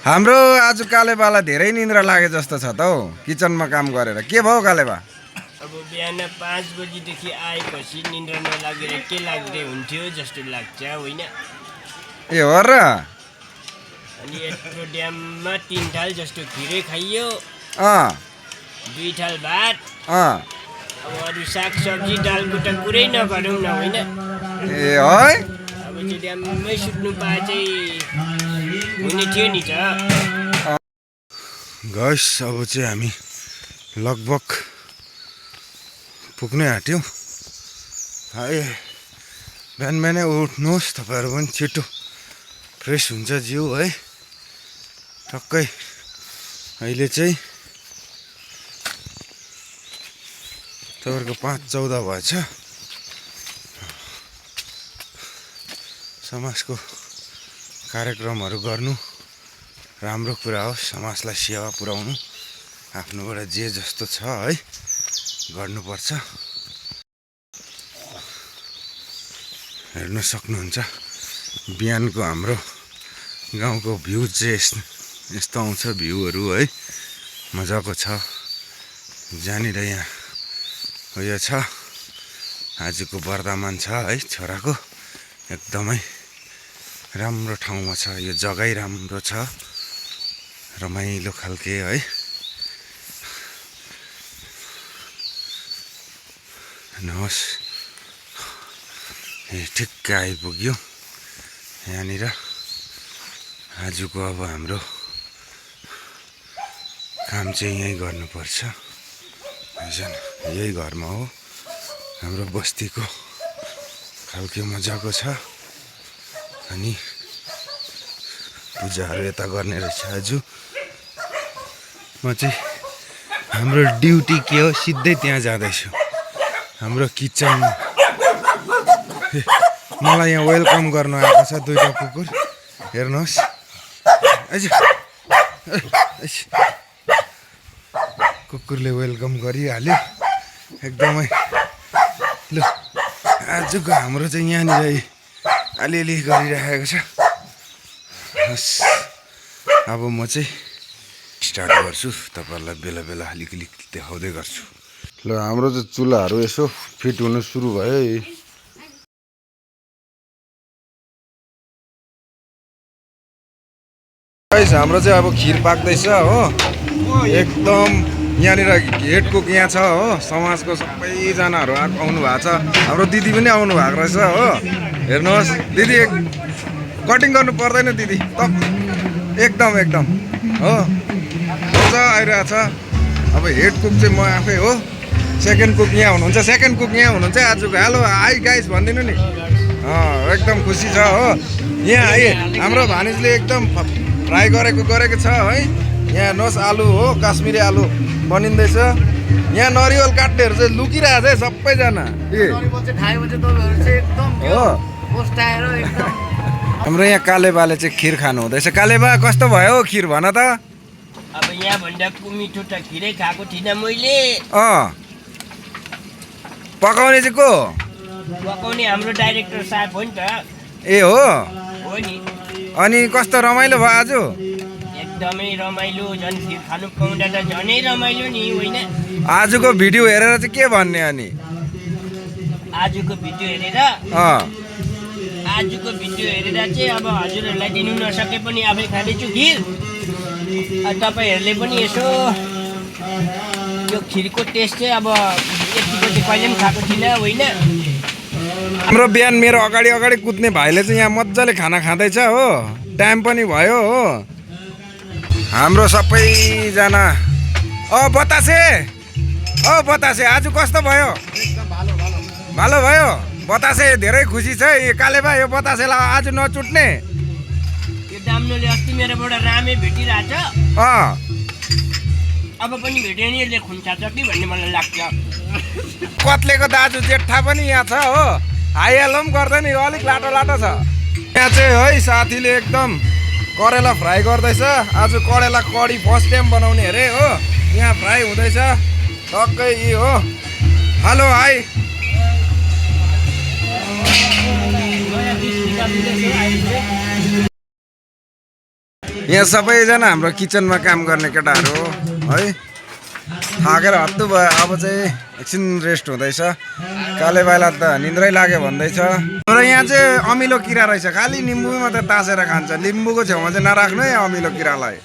हाम्रो आज कालेबालाई धेरै निन्द्रा लागे जस्तो छ त हौ किचनमा काम गरेर। के भयो कालेबा? अब बिहान 5 बजीदेखि आएपछि निन्द्रा नलागेर के लाग्दै हुन्थ्यो जस्तो लाग्छ होइन। ए हो र? अनि यत्रो ड्याममा 3 थाल जस्तो खिरै खाइयो, 2 थाल भात, अब अरू सागसब्जी दालको त कुरै नगरौँ न होइन। ए है अब चाहिँ ड्याममै सुत्नु पाए चाहिँ हुने थियो नि त। गइस अब चाहिँ हामी लगभग पुग्नै आँट्यौँ है। बिहान बिहानै उठ्नुहोस् तपाईँहरू पनि, छिटो फ्रेस हुन्छ जिउ है। टक्कै अहिले चाहिँ तपाईँहरूको 5:14 भएछ। समाजको कार्यक्रमहरू गर्नु राम्रो कुरा हो। समाजलाई सेवा पुर्याउनु आफ्नोबाट जे जस्तो छ है गर्नुपर्छ। हेर्न सक्नुहुन्छ बिहानको हाम्रो गाउँको भ्यू चाहिँ यस्तो आउँछ भ्यूहरू है। मजाको छ। जहाँनिर यहाँ उयो छ आजको वर्धमान छ है छोराको, एकदमै राम्रो ठाउँमा छ। यो जग्गै राम्रो छ, रमाइलो खालके है। हेर्नुहोस् ठिक्क आइपुग्यो यहाँनिर। आजको अब हाम्रो काम चाहिँ यहीँ गर्नुपर्छ। यही घरमा हो हाम्रो बस्तीको खालके मजाको छ। अनि पूजाहरू यता गर्ने रहेछ आज। म चाहिँ हाम्रो ड्युटी के हो सिधै त्यहाँ जाँदैछु हाम्रो किचनमा। मलाई यहाँ वेलकम गर्न आएको छ 2टा कुकुर। हेर्नुहोस् कुकुरले वेलकम गरिहाल्यो एकदमै। ल आजको हाम्रो चाहिँ यहाँनिर अलिअलि गरिरहेको छ। हस् अब म चाहिँ स्टार्ट गर्छु, तपाईँहरूलाई बेला बेला अलिकति देखाउँदै गर्छु। ल हाम्रो चाहिँ चुल्हाहरू यसो फिट हुनु सुरु भयो है। हाम्रो चाहिँ अब खिर पाक्दैछ हो। एकदम यहाँनिर हेड कुक यहाँ छ हो। समाजको सबैजनाहरू आउनु भएको छ। हाम्रो दिदी पनि आउनु भएको रहेछ हो। हेर्नुहोस् दिदी कटिङ गर्नु पर्दैन दिदी त एकदम एकदम हो मजा आइरहेछ। अब हेड कुक चाहिँ म आफै हो। सेकेन्ड कुक यहाँ हुनुहुन्छ। सेकेन्ड कुक यहाँ हुनुहुन्छ आजको। हेलो हाई गाइस भनिदिनु नि। एकदम खुसी छ हो। यहाँ है हाम्रो भानिजले एकदम फ्राई गरेको छ है। यहाँ हेर्नुहोस् आलु हो, काश्मिरी आलु बनिँदैछ। यहाँ नरिवल काट्नेहरू चाहिँ लुकिरहेछ है सबैजना। हाम्रो यहाँ कालेबाले चाहिँ खिर खानु हुँदैछ। कालेबा कस्तो भयो खिर भन त? अब यहाँ भन्दा मिठो त खिरै खाएको थिइनँ मैले। पकाउने चाहिँ को? पकाउने हाम्रो डाइरेक्टर साहब हो नि त। ए हो नि। अनि कस्तो रमाइलो भयो आज? एकदमै रमाइलो। झन् खिर खानु पाउँदा त झनै रमाइलो नि होइन। आजको भिडियो हेरेर चाहिँ के भन्ने? अनि आजको भिडियो हेरेर चाहिँ अब हजुरहरूलाई दिनु नसके पनि आफै खाँदैछु खिर। तपाईँहरूले पनि यसो यो खिरको टेस्ट चाहिँ अब यतिको चाहिँ कहिले पनि खाएको थिइनँ होइन। हाम्रो बिहान मेरो अगाडि कुद्ने भाइले चाहिँ यहाँ मजाले खाना खाँदैछ हो। टाइम पनि भयो हो। हाम्रो सबैजना बतासे आज कस्तो भयो? भालो भयो। बतासे धेरै खुसी छ। कालेबा यो बतासेलाई आज नचुट्ने। यो दाम्नोले अस्ति मेरोबाट रामै भेटिरहेछ। अब पनि भेट्यो नि यसले खुन खान्छ कि भन्ने मलाई लाग्छ। कत्लेको दाजु जेठा पनि यहाँ छ हो। हाइहालो पनि गर्दैन, यो अलिक लाटो छ। यहाँ चाहिँ है साथीले एकदम करेला फ्राई गर्दैछ। आज करेला कडी फर्स्ट टाइम बनाउने अरे हो। यहाँ फ्राई हुँदैछ टक्कै यी हो। हेलो हाई यहाँ सबैजना हाम्रो किचनमा काम गर्ने केटाहरू हो है। थाकेर हत्तु भयो, अब चाहिँ एकछिन रेस्ट हुँदैछ। काले बाइला त निन्द्रै लाग्यो भन्दैछ। तर यहाँ चाहिँ अमिलो किरा रहेछ, खालि निम्बु मात्रै तासेर खान्छ। लिम्बूको छेउमा चाहिँ नराख्नु है अमिलो किरालाई।